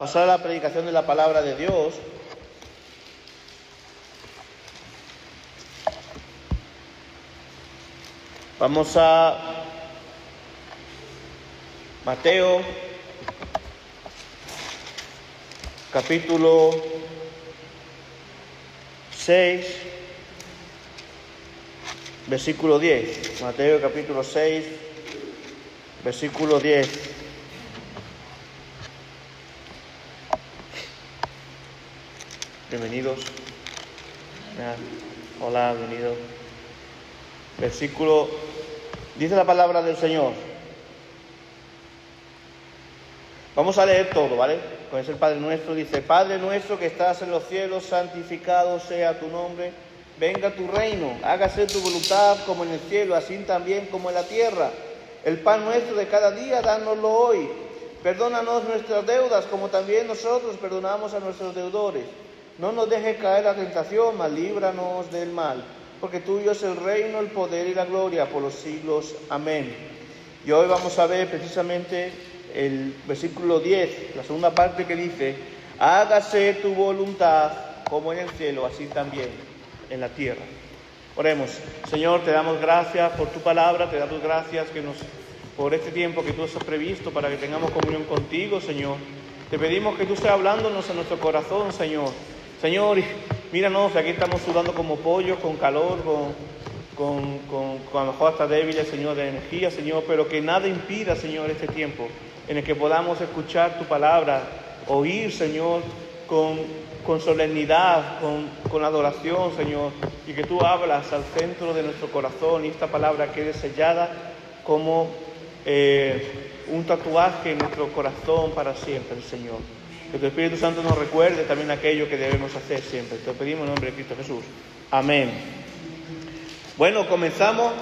Pasar a la predicación de la palabra de Dios. Vamos a Mateo, capítulo 6, versículo 10. Mateo, capítulo 6, versículo 10. Bienvenidos. Hola, bienvenidos. Versículo, dice la palabra del Señor. Vamos a leer todo, ¿vale? Con el Padre Nuestro dice: Padre nuestro que estás en los cielos, santificado sea tu nombre. Venga tu reino, hágase tu voluntad como en el cielo, así también como en la tierra. El pan nuestro de cada día, dánoslo hoy. Perdónanos nuestras deudas, como también nosotros perdonamos a nuestros deudores. No nos dejes caer en la tentación, mas líbranos del mal. Porque tuyo es el reino, el poder y la gloria por los siglos. Amén. Y hoy vamos a ver precisamente el versículo 10, la segunda parte que dice: hágase tu voluntad como en el cielo, así también en la tierra. Oremos. Señor, te damos gracias por tu palabra, te damos gracias por este tiempo que tú has previsto para que tengamos comunión contigo, Señor. Te pedimos que tú estés hablándonos a nuestro corazón, Señor. Señor, míranos, aquí estamos sudando como pollos, con calor, a lo mejor hasta débiles, Señor, de energía, Señor, pero que nada impida, Señor, este tiempo en el que podamos escuchar tu palabra, oír, Señor, con solemnidad, con adoración, Señor, y que tú hablas al centro de nuestro corazón y esta palabra quede sellada como un tatuaje en nuestro corazón para siempre, Señor. Que tu Espíritu Santo nos recuerde también aquello que debemos hacer siempre. Te lo pedimos en nombre de Cristo Jesús. Amén. Bueno, comenzamos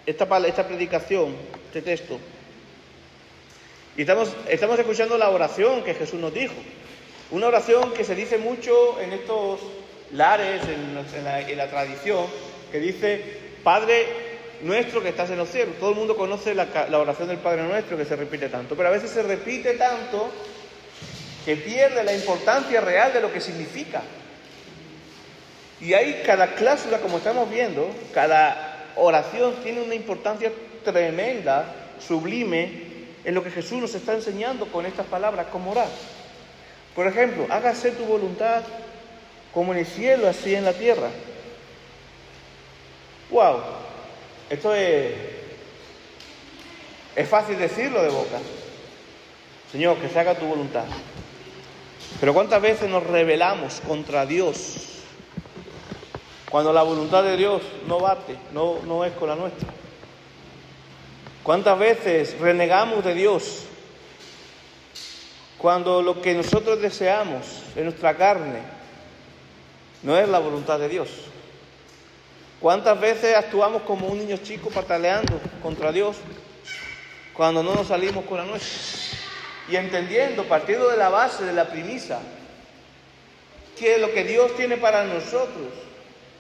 esta predicación, este texto. Y estamos escuchando la oración que Jesús nos dijo. Una oración que se dice mucho en estos lares, en la tradición, que dice: Padre nuestro que estás en los cielos. Todo el mundo conoce la oración del Padre Nuestro, que se repite tanto, pero a veces se repite tanto que pierde la importancia real de lo que significa. Y ahí cada cláusula, como estamos viendo, cada oración tiene una importancia tremenda, sublime, en lo que Jesús nos está enseñando con estas palabras, cómo orar. Por ejemplo, hágase tu voluntad como en el cielo, así en la tierra. ¡Wow! Esto es fácil decirlo de boca. Señor, que se haga tu voluntad. Pero ¿cuántas veces nos rebelamos contra Dios cuando la voluntad de Dios no bate, no es con la nuestra? ¿Cuántas veces renegamos de Dios cuando lo que nosotros deseamos en nuestra carne no es la voluntad de Dios? ¿Cuántas veces actuamos como un niño chico pataleando contra Dios cuando no nos salimos con la nuestra? Y entendiendo, partiendo de la base, de la premisa, que lo que Dios tiene para nosotros,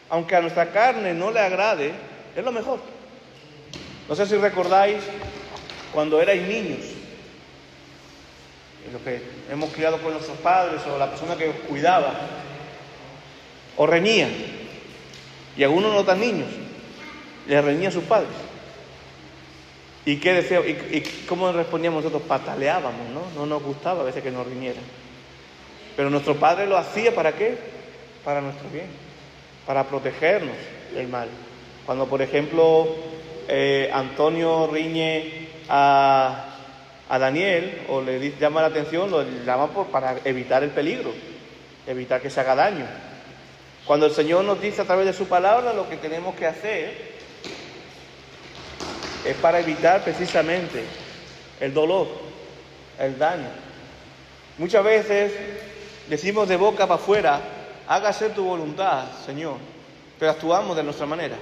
aunque a nuestra carne no le agrade, es lo mejor. No sé si recordáis cuando erais niños, lo que hemos criado con nuestros padres o la persona que os cuidaba, os reñía. Y algunos no tan niños, les reñía a sus padres. ¿Y qué decía? ¿Y cómo respondíamos nosotros? Pataleábamos, ¿no? No nos gustaba a veces que nos riñeran. Pero nuestro padre lo hacía, ¿para qué? Para nuestro bien, para protegernos del mal. Cuando, por ejemplo, Antonio riñe a Daniel, o le llama la atención, lo llama para evitar el peligro, evitar que se haga daño. Cuando el Señor nos dice a través de su palabra lo que tenemos que hacer, es para evitar precisamente el dolor, el daño. Muchas veces decimos de boca para afuera: hágase tu voluntad, Señor, pero actuamos de nuestra manera.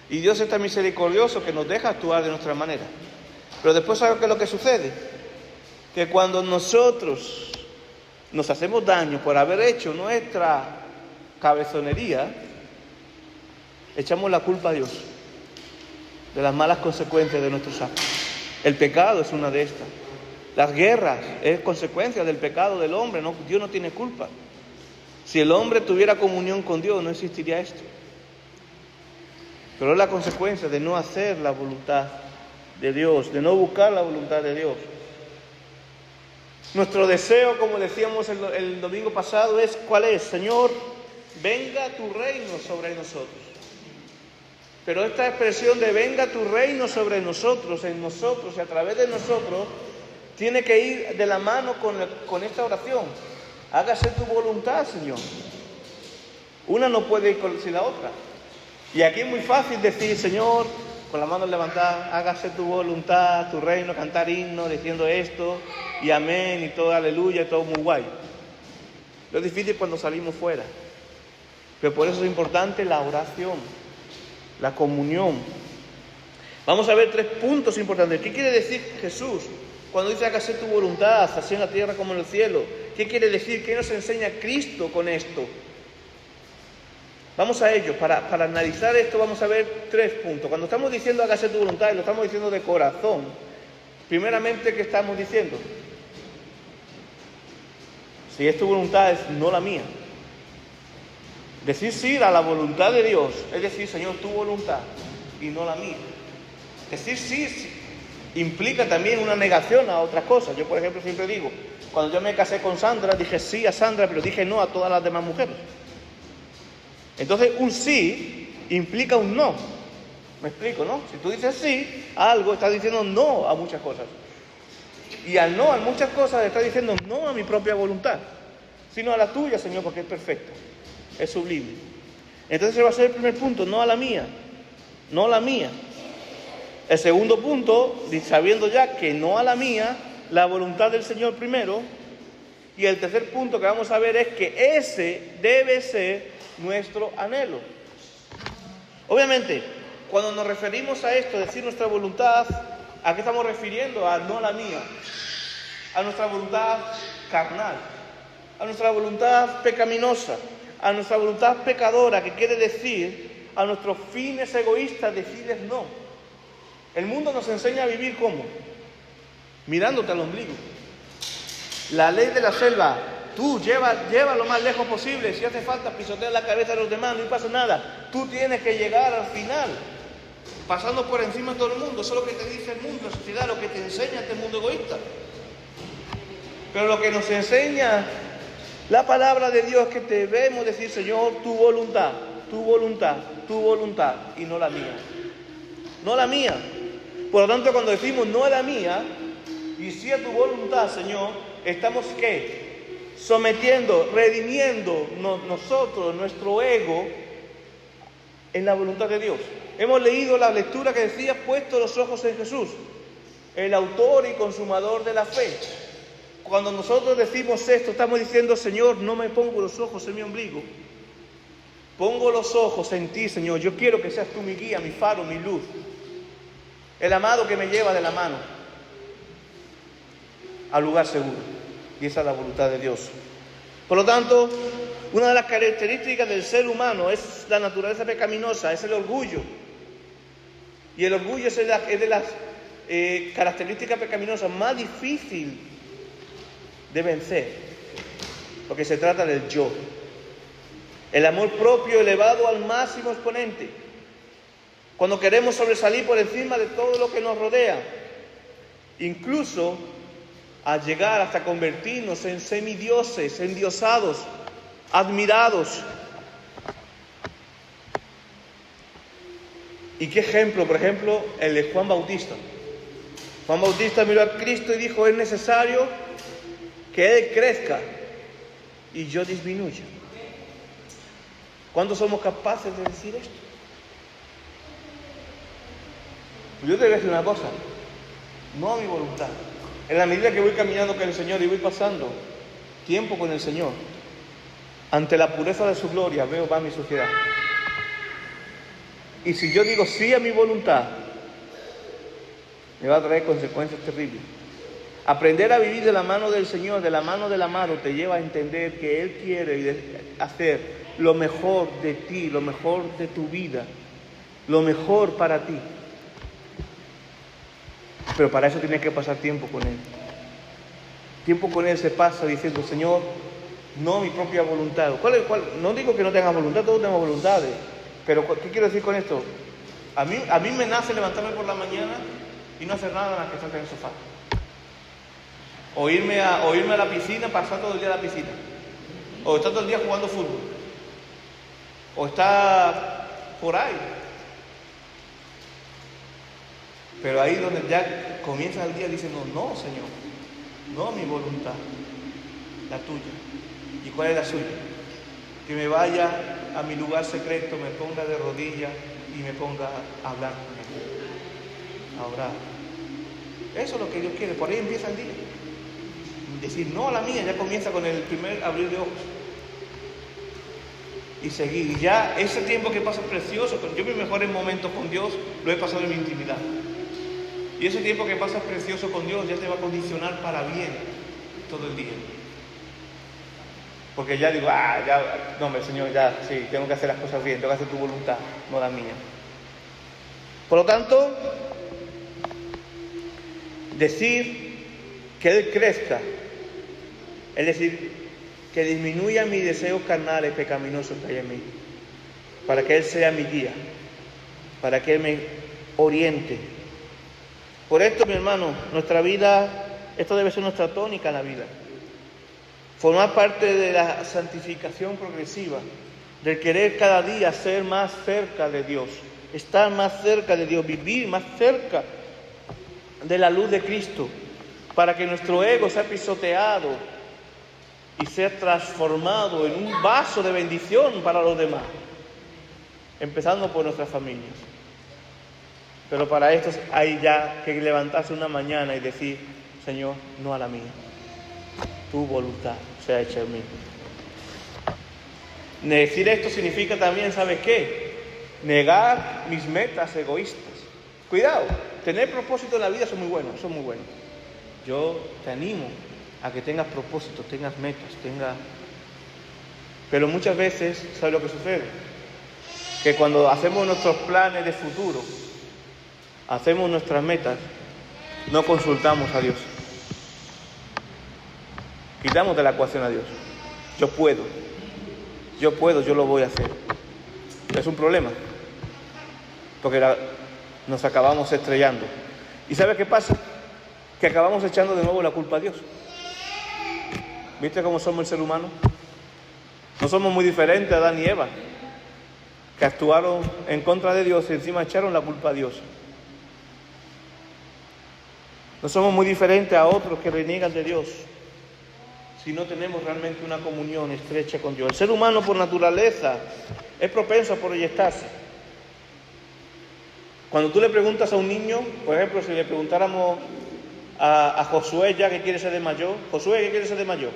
Y Dios es tan misericordioso que nos deja actuar de nuestra manera. Pero después, ¿sabes qué es lo que sucede? Que cuando nosotros nos hacemos daño por haber hecho nuestra cabezonería, echamos la culpa a Dios de las malas consecuencias de nuestros actos. El pecado es una de estas. Las guerras es consecuencia del pecado del hombre, no, Dios no tiene culpa. Si el hombre tuviera comunión con Dios, no existiría esto. Pero es la consecuencia de no hacer la voluntad de Dios, de no buscar la voluntad de Dios. Nuestro deseo, como decíamos el domingo pasado, es ¿cuál es? Señor, venga tu reino sobre nosotros. Pero esta expresión de venga tu reino sobre nosotros, en nosotros y a través de nosotros, tiene que ir de la mano con esta oración. Hágase tu voluntad, Señor. Una no puede ir sin la otra. Y aquí es muy fácil decir, Señor, con las manos levantadas, hágase tu voluntad, tu reino, cantar himnos diciendo esto, y amén, y todo aleluya, y todo muy guay. Lo es difícil cuando salimos fuera. Pero por eso es importante la oración, la comunión. Vamos a ver 3 puntos importantes. ¿Qué quiere decir Jesús cuando dice hágase tu voluntad, así en la tierra como en el cielo? ¿Qué quiere decir? ¿Qué nos enseña Cristo con esto? Vamos a ello. Para analizar esto vamos a ver 3 puntos. Cuando estamos diciendo hágase tu voluntad, y lo estamos diciendo de corazón, primeramente, ¿qué estamos diciendo? Si es tu voluntad, es no la mía. Decir sí a la voluntad de Dios es decir, Señor, tu voluntad y no la mía. Decir sí implica también una negación a otras cosas. Yo, por ejemplo, siempre digo, cuando yo me casé con Sandra, dije sí a Sandra, pero dije no a todas las demás mujeres. Entonces, un sí implica un no. ¿Me explico, no? Si tú dices sí a algo, estás diciendo no a muchas cosas. Y al no a muchas cosas, estás diciendo no a mi propia voluntad, sino a la tuya, Señor, porque es perfecto, es sublime. Entonces, ese va a ser el primer punto, no a la mía, no a la mía. El segundo punto, sabiendo ya que no a la mía, la voluntad del Señor primero. Y el tercer punto que vamos a ver es que ese debe ser nuestro anhelo. Obviamente, cuando nos referimos a esto, decir nuestra voluntad, ¿a qué estamos refiriendo? A no la mía, a nuestra voluntad carnal, a nuestra voluntad pecaminosa, a nuestra voluntad pecadora, que quiere decir a nuestros fines egoístas decirles no. El mundo nos enseña a vivir ¿cómo? Mirándote al ombligo. La ley de la selva, tú lleva lo más lejos posible, si hace falta pisotear la cabeza de los demás, no pasa nada. Tú tienes que llegar al final, pasando por encima de todo el mundo. Eso es lo que te dice el mundo, la sociedad, lo que te enseña este mundo egoísta. Pero lo que nos enseña la palabra de Dios es que debemos decir, Señor, tu voluntad, tu voluntad, tu voluntad, y no la mía. No la mía. Por lo tanto, cuando decimos no a la mía, y sí a tu voluntad, Señor, estamos ¿qué? Sometiendo, redimiendo nosotros, nuestro ego, en la voluntad de Dios. Hemos leído la lectura que decía, puesto los ojos en Jesús, el autor y consumador de la fe. Cuando nosotros decimos esto, estamos diciendo, Señor, no me pongo los ojos en mi ombligo. Pongo los ojos en ti, Señor. Yo quiero que seas tú mi guía, mi faro, mi luz. El amado que me lleva de la mano al lugar seguro. Y esa es la voluntad de Dios. Por lo tanto, una de las características del ser humano es la naturaleza pecaminosa, es el orgullo. Y el orgullo es de las características pecaminosas más difícil de vencer, porque se trata del yo. El amor propio elevado al máximo exponente. Cuando queremos sobresalir por encima de todo lo que nos rodea, incluso a llegar hasta convertirnos en semidioses, endiosados, admirados. ¿Y qué ejemplo? Por ejemplo, el de Juan Bautista. Juan Bautista miró a Cristo y dijo, es necesario que Él crezca y yo disminuya. ¿Cuándo somos capaces de decir esto? Yo te voy a decir una cosa, no a mi voluntad. En la medida que voy caminando con el Señor y voy pasando tiempo con el Señor, ante la pureza de su gloria veo va mi suciedad. Y si yo digo sí a mi voluntad, me va a traer consecuencias terribles. Aprender a vivir de la mano del Señor, de la mano del amado, te lleva a entender que Él quiere hacer lo mejor de ti, lo mejor de tu vida, lo mejor para ti. Pero para eso tienes que pasar tiempo con Él. Tiempo con Él se pasa diciendo, Señor, no mi propia voluntad. No digo que no tengas voluntad, todos tenemos voluntades. Pero ¿qué quiero decir con esto? A mí me nace levantarme por la mañana y no hacer nada más que estar en el sofá. O irme a la piscina, pasar todo el día en la piscina. O estar todo el día jugando fútbol. O estar por ahí. Pero ahí donde ya comienza el día diciendo, no, Señor, no mi voluntad, la tuya. ¿Y cuál es la suya? Que me vaya a mi lugar secreto, me ponga de rodillas y me ponga a hablar con Él, a orar. Eso es lo que Dios quiere, por ahí empieza el día. Decir no a la mía, ya comienza con el primer abrir de ojos. Y seguir. Y ya ese tiempo que pasa es precioso. Yo mis mejores momentos con Dios lo he pasado en mi intimidad. Y ese tiempo que pasas precioso con Dios ya te va a condicionar para bien todo el día. Porque ya digo, no, hombre, Señor, ya, sí, tengo que hacer las cosas bien, tengo que hacer tu voluntad, no la mía. Por lo tanto, decir que Él crezca, es decir, que disminuya mis deseos carnales pecaminosos que hay en mí, para que Él sea mi guía, para que Él me oriente. Por esto, mi hermano, nuestra vida, esto debe ser nuestra tónica en la vida. Formar parte de la santificación progresiva, del querer cada día ser más cerca de Dios, estar más cerca de Dios, vivir más cerca de la luz de Cristo, para que nuestro ego sea pisoteado y sea transformado en un vaso de bendición para los demás, empezando por nuestras familias. Pero para esto hay ya que levantarse una mañana y decir, Señor, no a la mía, tu voluntad sea hecha en mí. Decir esto significa también, ¿sabes qué? Negar mis metas egoístas. Cuidado, tener propósito en la vida son muy buenos, Yo te animo a que tengas propósitos, tengas metas, Pero muchas veces, ¿sabes lo que sucede? Que cuando hacemos nuestros planes de futuro, hacemos nuestras metas, no consultamos a Dios. Quitamos de la ecuación a Dios. Yo puedo, yo lo voy a hacer. Es un problema, porque nos acabamos estrellando. ¿Y sabes qué pasa? Que acabamos echando de nuevo la culpa a Dios. ¿Viste cómo somos el ser humano? No somos muy diferentes a Adán y Eva, que actuaron en contra de Dios y encima echaron la culpa a Dios. No somos muy diferentes a otros que reniegan de Dios, si no tenemos realmente una comunión estrecha con Dios. El ser humano por naturaleza es propenso a proyectarse. Cuando tú le preguntas a un niño, por ejemplo, si le preguntáramos a Josué ya que quiere ser de mayor, Josué, ¿qué quiere ser de mayor?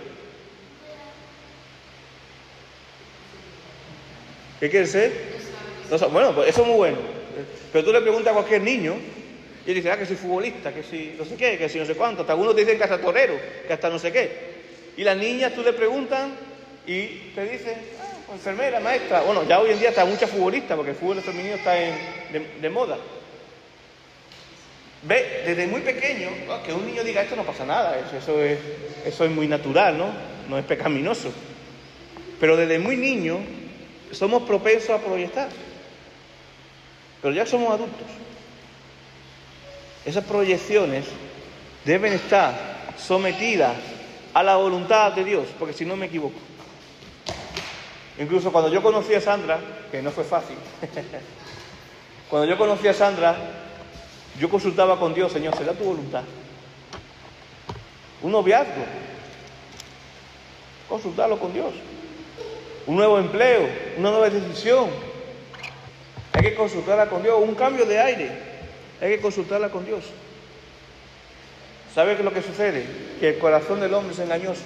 ¿Qué quiere ser? Bueno, pues eso es muy bueno. Pero tú le preguntas a cualquier niño y él dice, que soy futbolista, que si no sé qué, que si no sé cuánto. Hasta algunos te dicen que hasta torero, que hasta no sé qué. Y las niñas tú le preguntan y te dicen, enfermera, maestra. Bueno, ya hoy en día está mucha futbolista porque el fútbol femenino está de moda. Ve, desde muy pequeño, que un niño diga esto no pasa nada, eso es muy natural, ¿no? No es pecaminoso. Pero desde muy niño somos propensos a proyectar. Pero ya somos adultos. Esas proyecciones deben estar sometidas a la voluntad de Dios, porque si no me equivoco. Incluso cuando yo conocí a Sandra, que no fue fácil, cuando yo conocí a Sandra, yo consultaba con Dios, Señor, ¿será tu voluntad? Un noviazgo, consultarlo con Dios. Un nuevo empleo, una nueva decisión, hay que consultarla con Dios. Un cambio de aire, hay que consultarla con Dios. ¿Sabe qué es lo que sucede? Que el corazón del hombre es engañoso.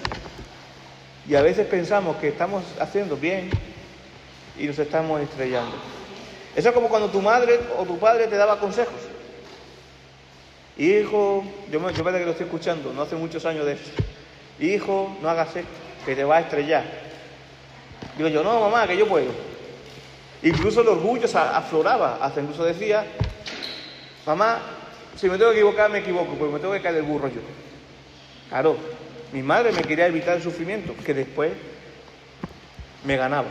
Y a veces pensamos que estamos haciendo bien y nos estamos estrellando. Eso es como cuando tu madre o tu padre te daba consejos. Hijo, yo parece que lo estoy escuchando, no hace muchos años de eso. Hijo, no hagas esto, que te va a estrellar. Digo yo, no, mamá, que yo puedo. Incluso el orgullo afloraba, hasta incluso decía, mamá, Si me tengo que equivocar, me equivoco, pero me tengo que caer del burro yo. Claro, mi madre me quería evitar el sufrimiento, que después me ganaba.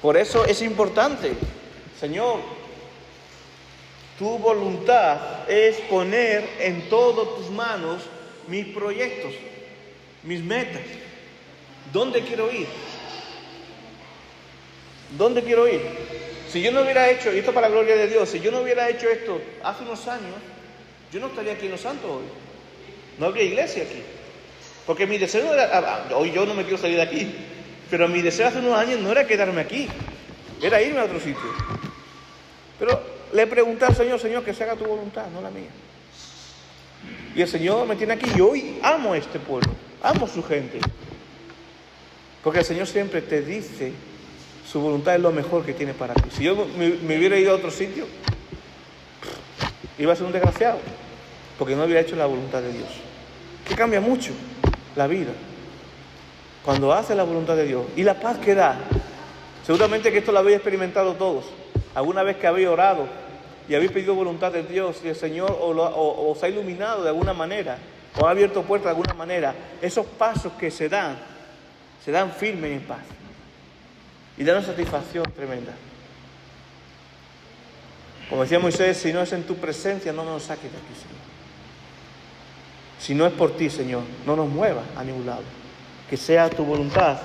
Por eso es importante, Señor, tu voluntad es poner en todas tus manos mis proyectos, mis metas. ¿Dónde quiero ir? ¿Dónde quiero ir? Si yo no hubiera hecho, y esto para la gloria de Dios, si yo no hubiera hecho esto hace unos años, yo no estaría aquí en Los Santos hoy. No habría iglesia aquí. Porque mi deseo no era, hoy yo no me quiero salir de aquí, pero mi deseo hace unos años no era quedarme aquí, era irme a otro sitio. Pero le pregunté al Señor, Señor, que se haga tu voluntad, no la mía. Y el Señor me tiene aquí y hoy amo a este pueblo, amo a su gente. Porque el Señor siempre te dice, su voluntad es lo mejor que tiene para ti. Si yo me hubiera ido a otro sitio, iba a ser un desgraciado, porque no hubiera hecho la voluntad de Dios. Que cambia mucho la vida cuando hace la voluntad de Dios. Y la paz que da, seguramente que esto lo habéis experimentado todos. Alguna vez que habéis orado y habéis pedido voluntad de Dios y el Señor os ha iluminado de alguna manera, o ha abierto puertas de alguna manera, esos pasos que se dan firmes y en paz. Y da una satisfacción tremenda. Como decía Moisés, si no es en tu presencia, no nos saques de aquí, Señor. Si no es por ti, Señor, no nos muevas a ningún lado. Que sea tu voluntad.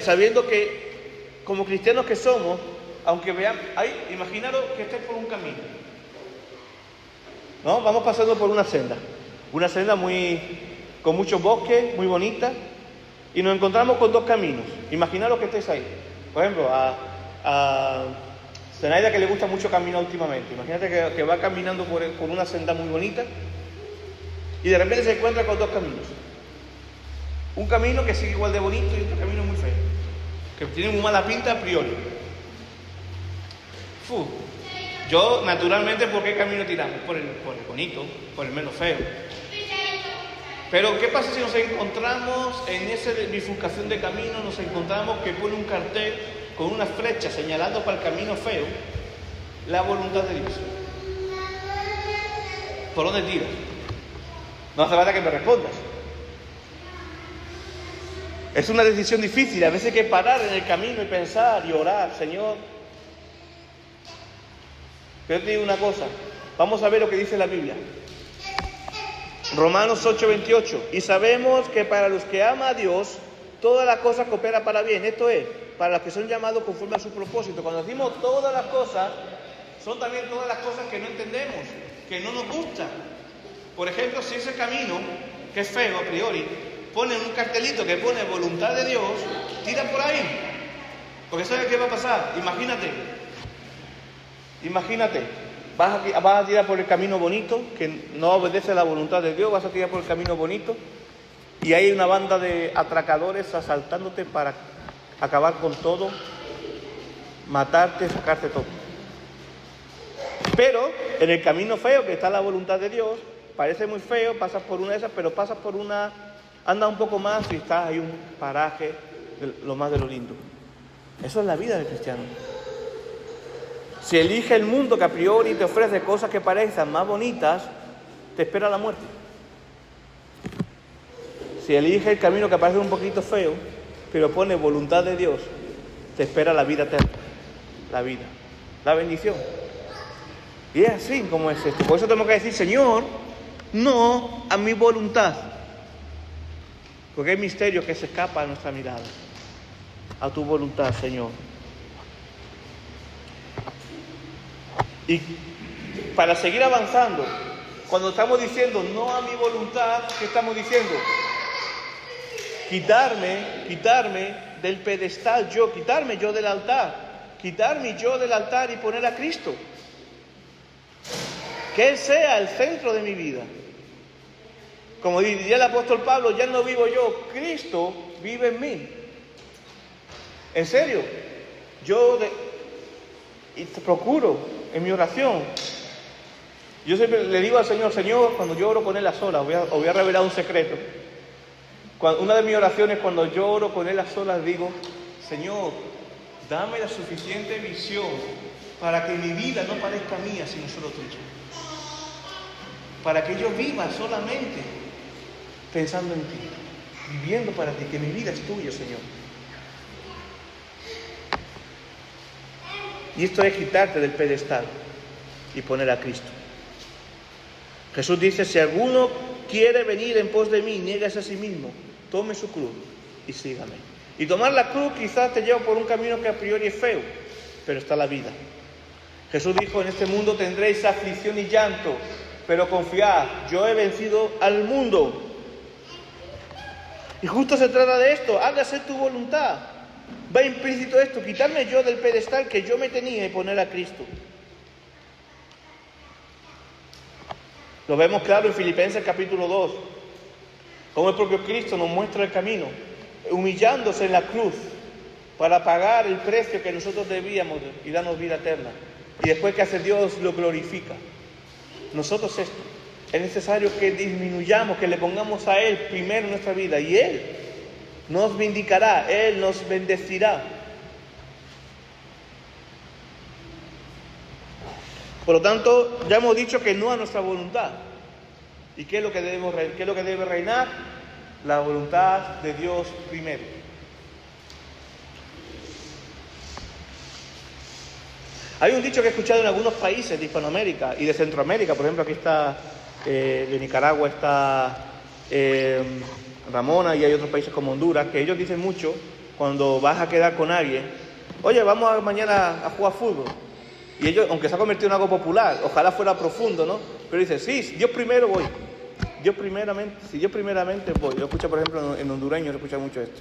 Sabiendo que, como cristianos que somos, aunque vean, imaginaros que estáis por un camino, ¿no? Vamos pasando por una senda con muchos bosques, muy bonita, y nos encontramos con dos caminos. Imaginaros que estáis ahí. Por ejemplo, a Zenaida, que le gusta mucho caminar últimamente. Imagínate que va caminando por una senda muy bonita y de repente se encuentra con dos caminos. Un camino que sigue igual de bonito y otro camino muy feo, que tiene muy mala pinta a priori. Yo, naturalmente, ¿por qué camino tiramos? Por el bonito, por el menos feo. Pero ¿qué pasa si nos encontramos en esa bifurcación de camino, nos encontramos que pone un cartel con una flecha señalando para el camino feo, la voluntad de Dios? ¿Por dónde tiras? No hace falta que me respondas. Es una decisión difícil, a veces hay que parar en el camino y pensar y orar, Señor. Pero te digo una cosa, vamos a ver lo que dice la Biblia. Romanos 8:28, y sabemos que para los que ama a Dios, todas las cosas cooperan para bien. Esto es, para los que son llamados conforme a su propósito. Cuando decimos todas las cosas, son también todas las cosas que no entendemos, que no nos gustan. Por ejemplo, si ese camino, que es feo a priori, pone un cartelito que pone voluntad de Dios, tira por ahí. Porque ¿sabes qué va a pasar? Imagínate, vas a tirar por el camino bonito, que no obedece a la voluntad de Dios, vas a tirar por el camino bonito, y hay una banda de atracadores asaltándote para acabar con todo, matarte, sacarte todo. Pero en el camino feo, que está la voluntad de Dios, parece muy feo, pasas por una de esas, pero pasas por una, anda un poco más y estás ahí un paraje, lo más de lo lindo. Eso es la vida del cristiano. Si elige el mundo que a priori te ofrece cosas que parezcan más bonitas, te espera la muerte. Si elige el camino que parece un poquito feo, pero pone voluntad de Dios, te espera la vida eterna, la vida, la bendición. Y es así como es esto. Por eso tenemos que decir, Señor, no a mi voluntad. Porque hay misterios que se escapan a nuestra mirada. A tu voluntad, Señor. Y para seguir avanzando, cuando estamos diciendo no a mi voluntad, ¿qué estamos diciendo? Quitarme del pedestal quitarme yo del altar, quitarme yo del altar y poner a Cristo. Que Él sea el centro de mi vida. Como diría el apóstol Pablo, ya no vivo yo, Cristo vive en mí. En serio, y te procuro en mi oración. Yo siempre le digo al Señor, cuando yo oro con Él a solas, os voy a revelar un secreto. Una de mis oraciones, cuando yo oro con Él a solas, digo, Señor, dame la suficiente visión para que mi vida no parezca mía, sino solo tuya. Para que yo viva solamente pensando en ti, viviendo para ti, que mi vida es tuya, Señor. Y esto es quitarte del pedestal y poner a Cristo. Jesús dice, si alguno quiere venir en pos de mí, niéguese a sí mismo, tome su cruz y sígame. Y tomar la cruz quizás te lleva por un camino que a priori es feo, pero está la vida. Jesús dijo, en este mundo tendréis aflicción y llanto, pero confiad, yo he vencido al mundo. Y justo se trata de esto, hágase tu voluntad. Va implícito esto, quitarme yo del pedestal que yo me tenía y poner a Cristo. Lo vemos claro en Filipenses capítulo 2, como el propio Cristo nos muestra el camino, humillándose en la cruz para pagar el precio que nosotros debíamos y darnos vida eterna. Y después que hace Dios, lo glorifica. Nosotros esto, es necesario que disminuyamos, que le pongamos a Él primero en nuestra vida, y Él nos vindicará, Él nos bendecirá. Por lo tanto, ya hemos dicho que no a nuestra voluntad. ¿Y qué es lo que debe reinar? La voluntad de Dios primero. Hay un dicho que he escuchado en algunos países de Hispanoamérica y de Centroamérica. Por ejemplo, aquí está, de Nicaragua está Ramona, y hay otros países como Honduras, que ellos dicen mucho cuando vas a quedar con alguien, oye, vamos mañana a jugar fútbol. Y ellos, aunque se ha convertido en algo popular, ojalá fuera profundo, ¿no? Pero dicen, sí, Dios primero voy. Dios primeramente voy. Yo escucho, por ejemplo, en hondureño se escucha mucho esto.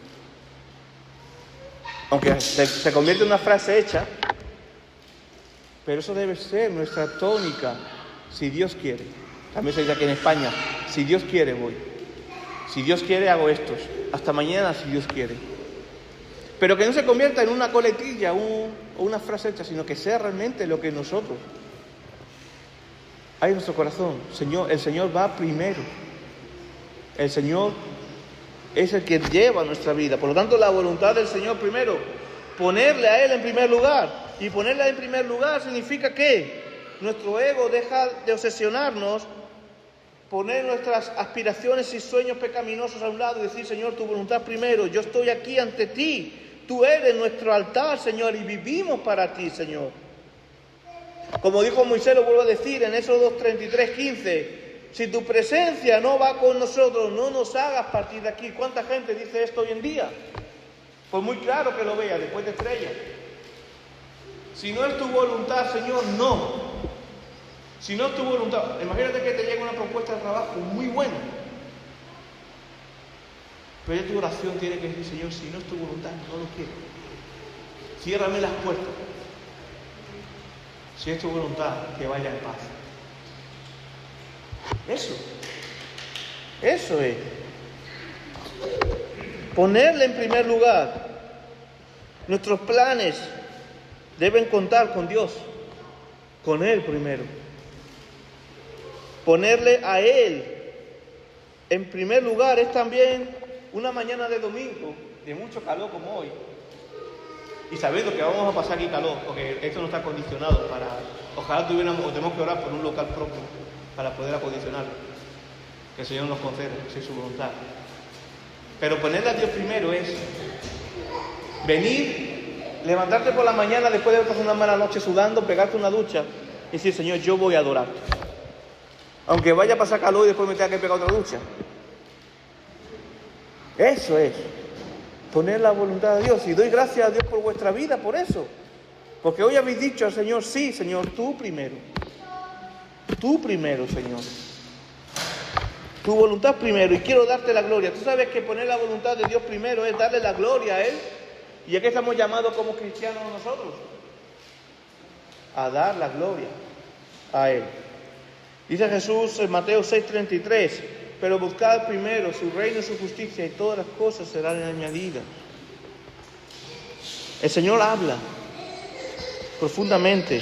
Aunque se convierte en una frase hecha, pero eso debe ser nuestra tónica, si Dios quiere. También se dice aquí en España, si Dios quiere voy. Si Dios quiere hago estos. Hasta mañana, si Dios quiere. Pero que no se convierta en una coletilla o una frase hecha, sino que sea realmente lo que nosotros hay en nuestro corazón. El Señor va primero. El Señor es el que lleva nuestra vida. Por lo tanto, la voluntad del Señor primero, ponerle a Él en primer lugar. Y ponerle en primer lugar significa que nuestro ego deja de obsesionarnos, poner nuestras aspiraciones y sueños pecaminosos a un lado y decir, Señor, tu voluntad primero, yo estoy aquí ante ti. Tú eres nuestro altar, Señor, y vivimos para ti, Señor. Como dijo Moisés, lo vuelvo a decir en Éxodo 33:15, si tu presencia no va con nosotros, no nos hagas partir de aquí. ¿Cuánta gente dice esto hoy en día? Pues muy claro que lo vea, después te estrella. Si no es tu voluntad, Señor, no. Si no es tu voluntad, imagínate que te llega una propuesta de trabajo muy buena. Pero tu oración tiene que decir, Señor, si no es tu voluntad, no lo quiero. Ciérrame las puertas. Si es tu voluntad, que vaya en paz. Eso es. Ponerle en primer lugar. Nuestros planes deben contar con Dios, con Él primero. Ponerle a Él en primer lugar es también una mañana de domingo, de mucho calor como hoy, y sabiendo que vamos a pasar aquí calor, porque esto no está acondicionado para... Ojalá tuviéramos, o tenemos que orar por un local propio para poder acondicionarlo. Que el Señor nos conceda, si es su voluntad. Pero ponerle a Dios primero es venir, levantarte por la mañana después de haber pasado una mala noche sudando, pegarte una ducha y decir, Señor, yo voy a adorarte. Aunque vaya a pasar calor y después me tenga que pegar otra ducha. Eso es poner la voluntad de Dios. Y doy gracias a Dios por vuestra vida, por eso. Porque hoy habéis dicho al Señor, sí, Señor, tú primero. Tú primero, Señor. Tu voluntad primero. Y quiero darte la gloria. Tú sabes que poner la voluntad de Dios primero es darle la gloria a Él. ¿Y a qué estamos llamados como cristianos nosotros? A dar la gloria a Él. Dice Jesús en Mateo 6:33, pero buscad primero su reino y su justicia y todas las cosas serán añadidas. El Señor habla profundamente.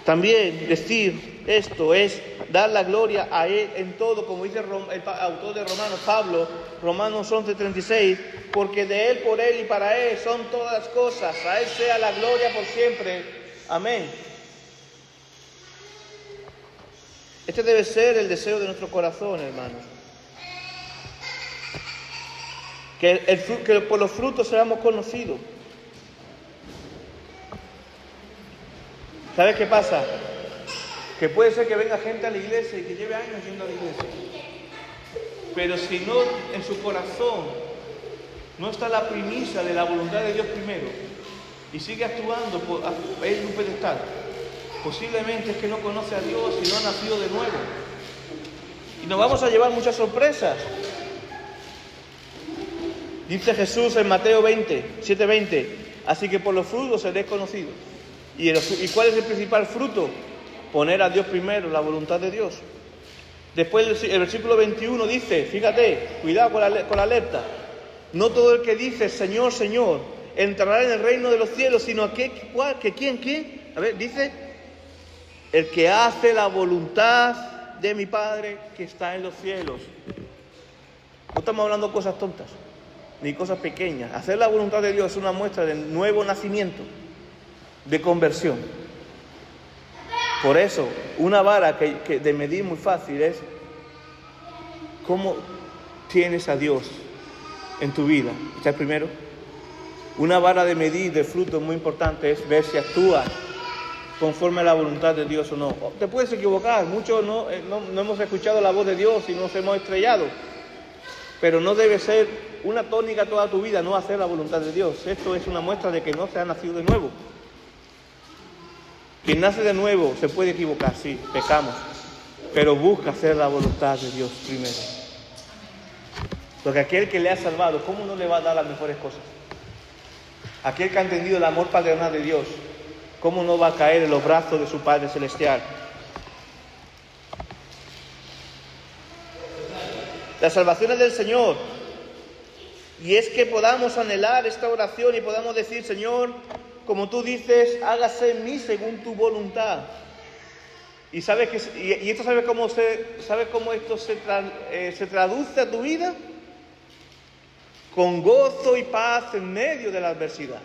También decir esto es dar la gloria a Él en todo, como dice el autor de Romanos, Pablo, Romanos 11:36, porque de Él, por Él y para Él son todas las cosas. A Él sea la gloria por siempre. Amén. Este debe ser el deseo de nuestro corazón, hermanos. Que por los frutos seamos conocidos. ¿Sabes qué pasa? Que puede ser que venga gente a la iglesia y que lleve años yendo a la iglesia. Pero si no, en su corazón no está la primicia de la voluntad de Dios primero y sigue actuando en un pedestal, posiblemente es que no conoce a Dios y no ha nacido de nuevo. Y nos vamos a llevar muchas sorpresas. Dice Jesús en Mateo 7:20, así que por los frutos seréis conocidos. ¿Y cuál es el principal fruto? Poner a Dios primero, la voluntad de Dios. Después el versículo 21 dice, fíjate, cuidado con la alerta. No todo el que dice Señor, Señor, entrará en el reino de los cielos, sino ¿quién? A ver, dice, el que hace la voluntad de mi Padre que está en los cielos. No estamos hablando de cosas tontas, ni cosas pequeñas. Hacer la voluntad de Dios es una muestra del nuevo nacimiento, de conversión. Por eso, una vara que de medir muy fácil es cómo tienes a Dios en tu vida. ¿Está el primero? Una vara de medir de fruto muy importante es ver si actúas conforme a la voluntad de Dios o no. Te puedes equivocar, muchos no hemos escuchado la voz de Dios y nos hemos estrellado, pero no debe ser una tónica toda tu vida no hacer la voluntad de Dios. Esto es una muestra de que no se ha nacido de nuevo. Quien nace de nuevo se puede equivocar, sí, pecamos, pero busca hacer la voluntad de Dios primero. Porque aquel que le ha salvado, ¿cómo no le va a dar las mejores cosas? Aquel que ha entendido el amor paternal de Dios, ¿cómo no va a caer en los brazos de su Padre Celestial? La salvación es del Señor. Y es que podamos anhelar esta oración y podamos decir, Señor, como tú dices, hágase en mí según tu voluntad. ¿Y sabes esto sabe cómo esto se traduce a tu vida? Con gozo y paz en medio de la adversidad.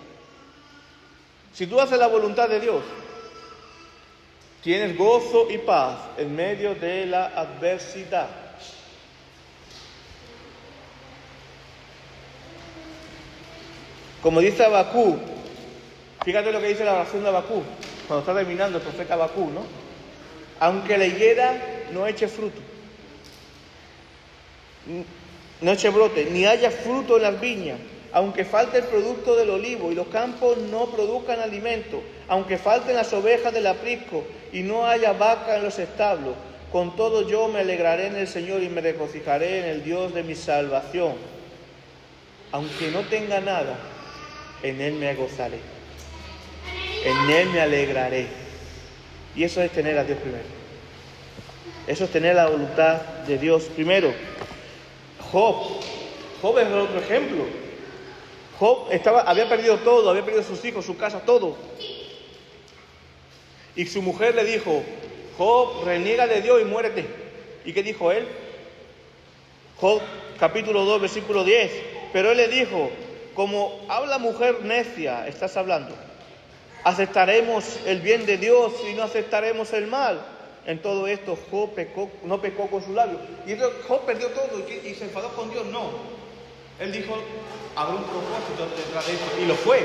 Si tú haces la voluntad de Dios, tienes gozo y paz en medio de la adversidad. Como dice Habacuc, fíjate lo que dice la oración de Habacuc, cuando está terminando el profeta Habacuc, ¿no? Aunque la higuera no eche fruto, no eche brote, ni haya fruto en las viñas, aunque falte el producto del olivo y los campos no produzcan alimento, aunque falten las ovejas del aprisco y no haya vaca en los establos, con todo yo me alegraré en el Señor y me regocijaré en el Dios de mi salvación. Aunque no tenga nada, en Él me gozaré, en Él me alegraré. Y eso es tener a Dios primero. Eso es tener la voluntad de Dios primero. Job es otro ejemplo. Job había perdido todo, había perdido sus hijos, su casa, todo. Y su mujer le dijo, Job, reniega de Dios y muérete. ¿Y qué dijo él? Job capítulo 2, versículo 10. Pero él le dijo, como habla mujer necia, estás hablando, ¿aceptaremos el bien de Dios y no aceptaremos el mal? En todo esto Job no pecó con sus labios. Y Job perdió todo y se enfadó con Dios. No. Él dijo, habrá un propósito detrás de esto. Y lo fue.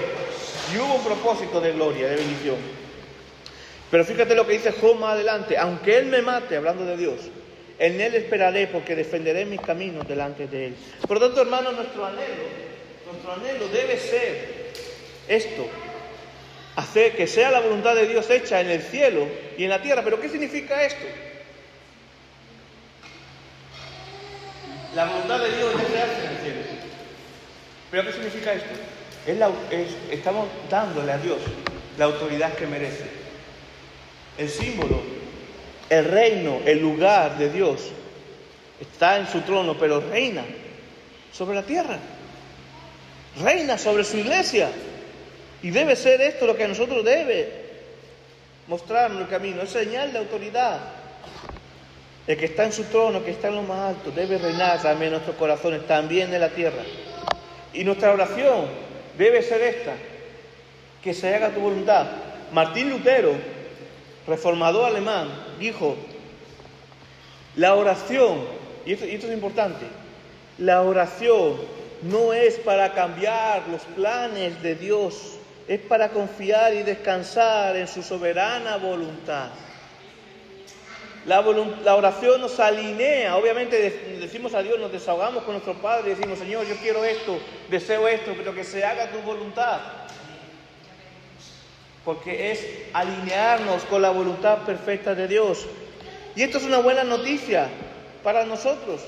Y hubo un propósito de gloria, de bendición. Pero fíjate lo que dice Job más adelante. Aunque Él me mate, hablando de Dios, en Él esperaré porque defenderé mis caminos delante de Él. Por lo tanto, hermanos, nuestro anhelo debe ser esto. Hacer que sea la voluntad de Dios hecha en el cielo y en la tierra. ¿Pero qué significa esto? La voluntad de Dios ya se hace en el cielo. ¿Pero qué significa esto? Estamos dándole a Dios la autoridad que merece. El símbolo, el reino, el lugar de Dios está en su trono, pero reina sobre la tierra. Reina sobre su iglesia. Y debe ser esto lo que a nosotros debe mostrarnos el camino. Es señal de autoridad. El que está en su trono, que está en lo más alto, debe reinar también en nuestros corazones, también en la tierra. Y nuestra oración debe ser esta: que se haga tu voluntad. Martín Lutero, reformador alemán, dijo, la oración, y esto es importante, la oración no es para cambiar los planes de Dios, es para confiar y descansar en su soberana voluntad. La oración nos alinea, obviamente decimos a Dios, nos desahogamos con nuestro Padre y decimos, Señor, yo quiero esto, deseo esto, pero que se haga tu voluntad. Porque es alinearnos con la voluntad perfecta de Dios. Y esto es una buena noticia para nosotros.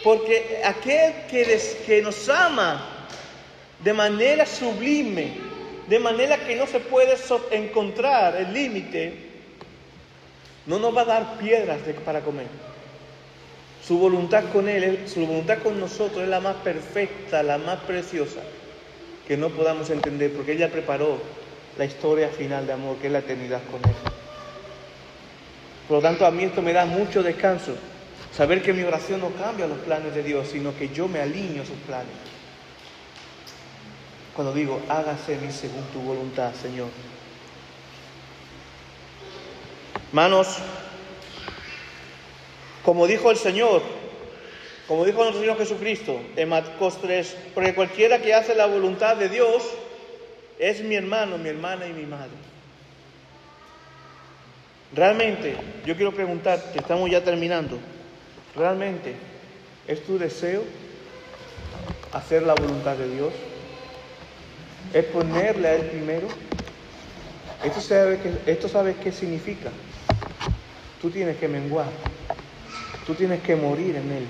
Porque aquel que nos ama de manera sublime, de manera que no se puede encontrar el límite, no nos va a dar piedras para comer. Su voluntad con Él, su voluntad con nosotros es la más perfecta, la más preciosa, que no podamos entender, porque ella preparó la historia final de amor, que es la eternidad con Él. Por lo tanto, a mí esto me da mucho descanso, saber que mi oración no cambia los planes de Dios, sino que yo me alineo a sus planes. Cuando digo, hágase en mí según tu voluntad, Señor. Hermanos, como dijo el Señor, como dijo nuestro Señor Jesucristo en Marcos 3, porque cualquiera que hace la voluntad de Dios es mi hermano, mi hermana y mi madre. Realmente, yo quiero preguntarte, estamos ya terminando, ¿realmente es tu deseo hacer la voluntad de Dios? ¿Es ponerle a Él primero? ¿Esto sabes qué significa? Tú tienes que menguar, tú tienes que morir en Él,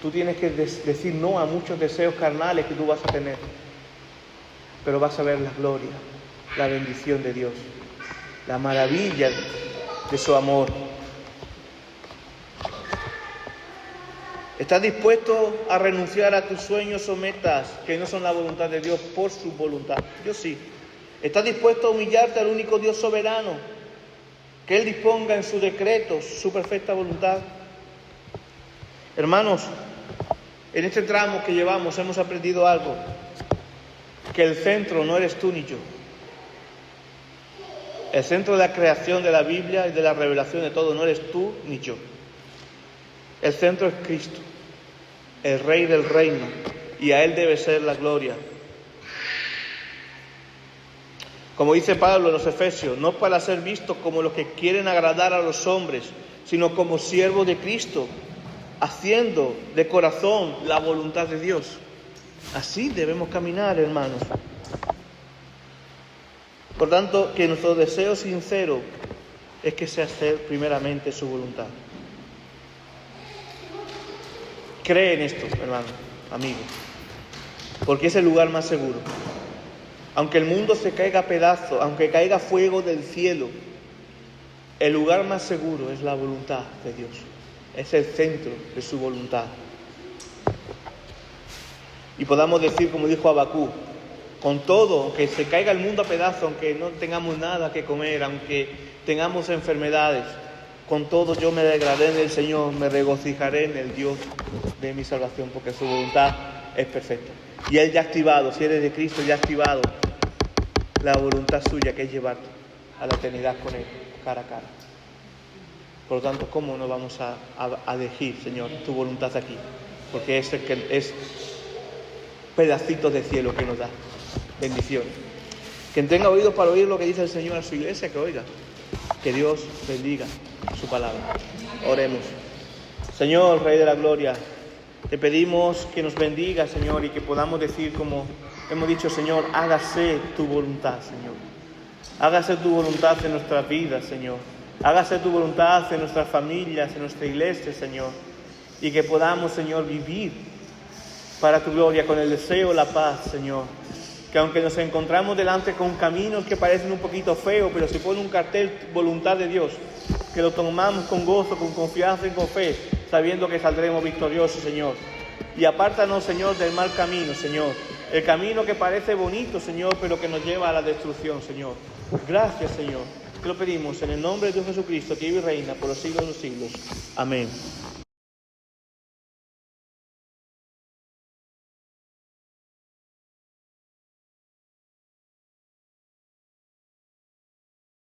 tú tienes que decir no a muchos deseos carnales que tú vas a tener, pero vas a ver la gloria, la bendición de Dios, la maravilla de su amor. ¿Estás dispuesto a renunciar a tus sueños o metas que no son la voluntad de Dios por su voluntad? Yo sí. ¿Estás dispuesto a humillarte al único Dios soberano? Que Él disponga en sus decretos su perfecta voluntad. Hermanos, en este tramo que llevamos hemos aprendido algo. Que el centro no eres tú ni yo. El centro de la creación de la Biblia y de la revelación de todo no eres tú ni yo. El centro es Cristo, el Rey del reino, y a Él debe ser la gloria. Como dice Pablo en los Efesios, no para ser vistos como los que quieren agradar a los hombres, sino como siervos de Cristo, haciendo de corazón la voluntad de Dios. Así debemos caminar, hermanos. Por tanto, que nuestro deseo sincero es que sea hacer primeramente su voluntad. Cree en esto, hermano, amigo, porque es el lugar más seguro. Aunque el mundo se caiga a pedazos, aunque caiga fuego del cielo, el lugar más seguro es la voluntad de Dios. Es el centro de su voluntad. Y podamos decir, como dijo Habacuc, con todo, aunque se caiga el mundo a pedazos, aunque no tengamos nada que comer, aunque tengamos enfermedades, con todo yo me alegraré en el Señor, me regocijaré en el Dios de mi salvación, porque su voluntad es perfecta. Y Él ya ha activado, si eres de Cristo, ya ha activado la voluntad suya, que es llevarte a la eternidad con Él, cara a cara. Por lo tanto, ¿cómo no vamos a elegir, Señor, tu voluntad aquí? Porque es pedacitos de cielo que nos da. Bendiciones. Quien tenga oídos para oír lo que dice el Señor a su iglesia, que oiga. Que Dios bendiga su palabra. Oremos. Señor, Rey de la Gloria, te pedimos que nos bendiga, Señor, y que podamos decir como hemos dicho, Señor, hágase tu voluntad, Señor. Hágase tu voluntad en nuestras vidas, Señor. Hágase tu voluntad en nuestras familias, en nuestra iglesia, Señor. Y que podamos, Señor, vivir para tu gloria con el deseo, la paz, Señor. Que aunque nos encontramos delante con caminos que parecen un poquito feos, pero si pone un cartel, voluntad de Dios, que lo tomamos con gozo, con confianza y con fe, sabiendo que saldremos victoriosos, Señor. Y apártanos, Señor, del mal camino, Señor. El camino que parece bonito, Señor, pero que nos lleva a la destrucción, Señor. Gracias, Señor. Te lo pedimos en el nombre de Dios Jesucristo, que vive y reina por los siglos de los siglos. Amén.